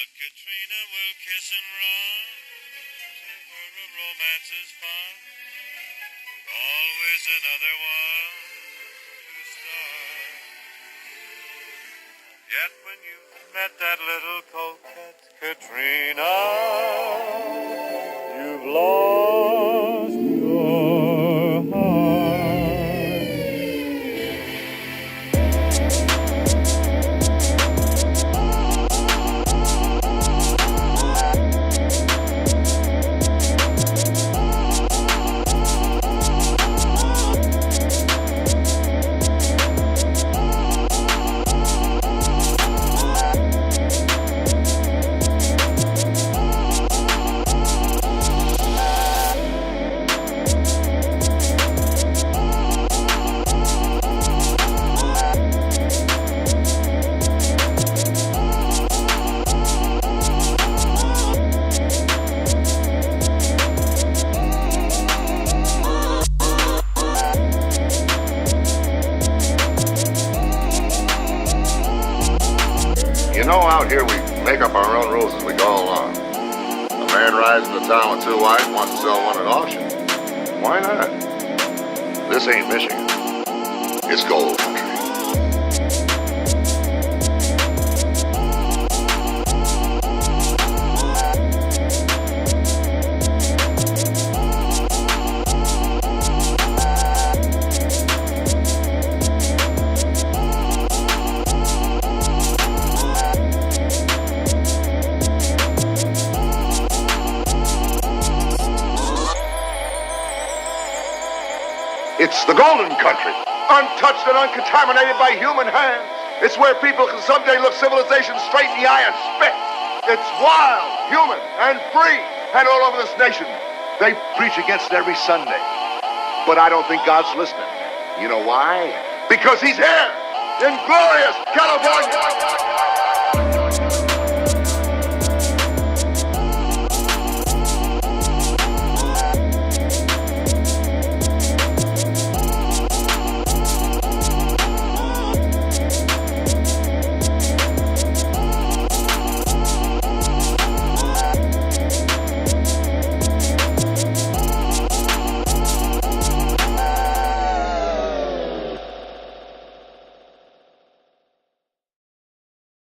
But Katrina will kiss and run till her romance is fun. With always another one to start. Yet when you met that little coquette Katrina, you've lost your heart. You know, out here we make up our own rules as we go along. A man rides into town with two wives, wants to sell one at auction. Why not? This ain't Michigan. It's gold country. It's the golden country, untouched and uncontaminated by human hands. It's where people can someday look civilization straight in the eye and spit. It's wild, human, and free. And all over this nation, they preach against it every Sunday. But I don't think God's listening. You know why? Because he's here in glorious California.